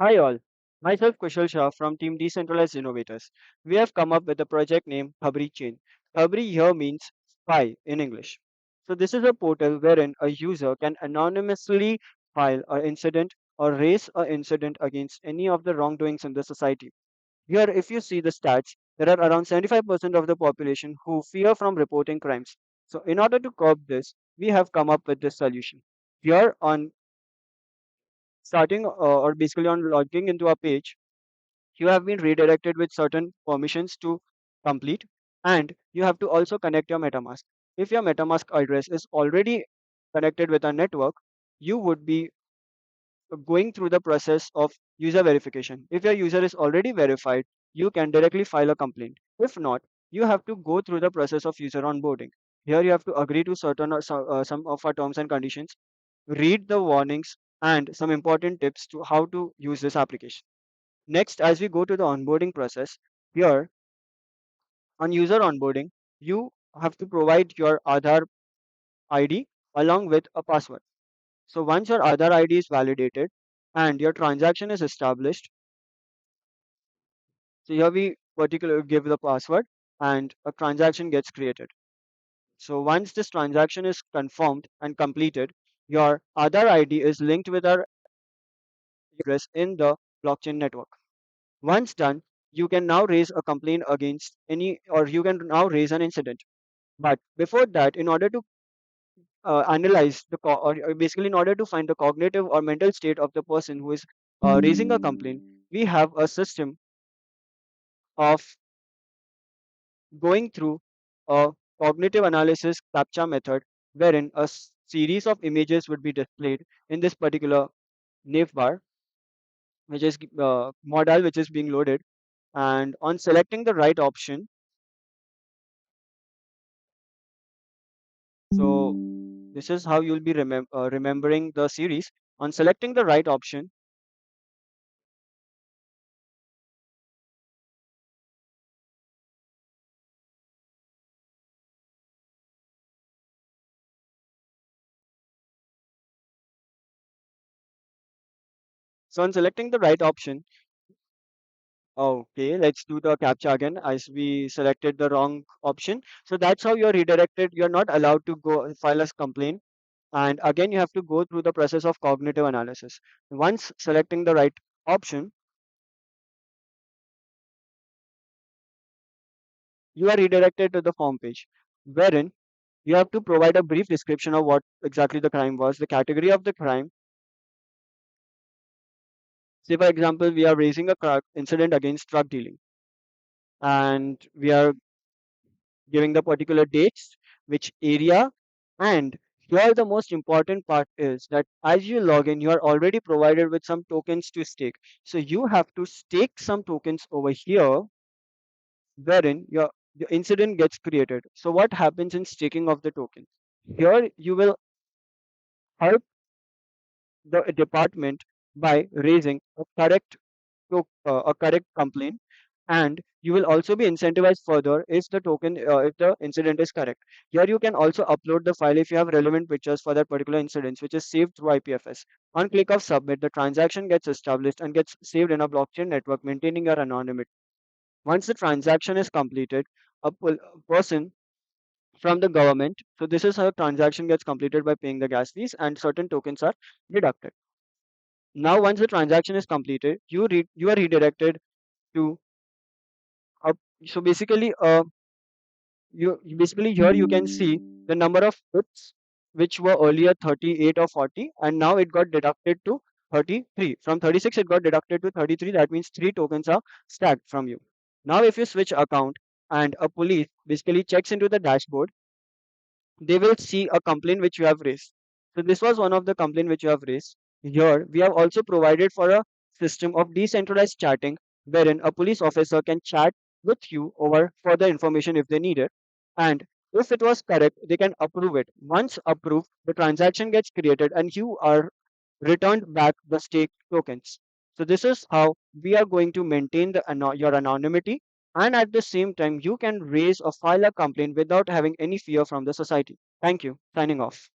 Hi all, myself Kushal Shah from team Decentralized Innovators. We have come up with a project named Khabri Chain. Khabri here means spy in English. So this is a portal wherein a user can anonymously file an incident or raise an incident against any of the wrongdoings in the society. Here, if you see the stats, there are around 75% of the population who fear from reporting crimes. So in order to curb this, we have come up with this solution. Here on starting or basically on logging into a page, you have been redirected with certain permissions to complete, and you have to also connect your metamask. If your metamask address is already connected with a network, you would be going through the process of user verification. If your user is already verified, you can directly file a complaint. If not, you have to go through the process of user onboarding. Here you have to agree to certain some of our terms and conditions, read the warnings, and some important tips to how to use this application. Next, as we go to the onboarding process, here on user onboarding, you have to provide your Aadhaar ID along with a password. So once your Aadhaar ID is validated and your transaction is established, so here we particularly give the password and a transaction gets created. So once this transaction is confirmed and completed, your Aadhaar ID is linked with our address in the blockchain network. Once done, you can now raise a complaint against any, or you can now raise an incident. But before that, in order to analyze or basically in order to find the cognitive or mental state of the person who is raising a complaint, we have a system of going through a cognitive analysis captcha method, wherein series of images would be displayed in this particular nav bar, which is modal, which is being loaded. And on selecting the right option, so this is how you'll be remembering the series. On selecting the right option, so on selecting the right option, okay, let's do the captcha again as we selected the wrong option. So that's how you're redirected. You're not allowed to go file a complaint. And again, you have to go through the process of cognitive analysis. Once selecting the right option, you are redirected to the form page, wherein you have to provide a brief description of what exactly the crime was, the category of the crime. Say, for example, we are raising a incident against drug dealing, and we are giving the particular dates, which area, and here the most important part is that as you log in, you are already provided with some tokens to stake. So you have to stake some tokens over here, wherein your incident gets created. So what happens in staking of the token? Here you will help the department by raising a a correct complaint, and you will also be incentivized further if the incident is correct. Here you can also upload the file if you have relevant pictures for that particular incident, which is saved through IPFS. On click of submit, the transaction gets established and gets saved in a blockchain network, maintaining your anonymity. Once the transaction is completed, a person from the government, so this is how transaction gets completed by paying the gas fees and certain tokens are deducted. Now once the transaction is completed, you are redirected to a, so basically basically here you can see the number of hits which were earlier 38 or 40, and now it got deducted to 33. From 36 it got deducted to 33. That means three tokens are stacked from you. Now if you switch account and a police basically checks into the dashboard, they will see a complaint which you have raised. So this was one of the complaint which you have raised. Here we have also provided for a system of decentralized chatting, wherein a police officer can chat with you over further information if they need it. And if it was correct, they can approve it. Once approved, the transaction gets created and you are returned back the stake tokens. So this is how we are going to maintain your anonymity, and at the same time you can raise or file a complaint without having any fear from the society. Thank you. Signing off.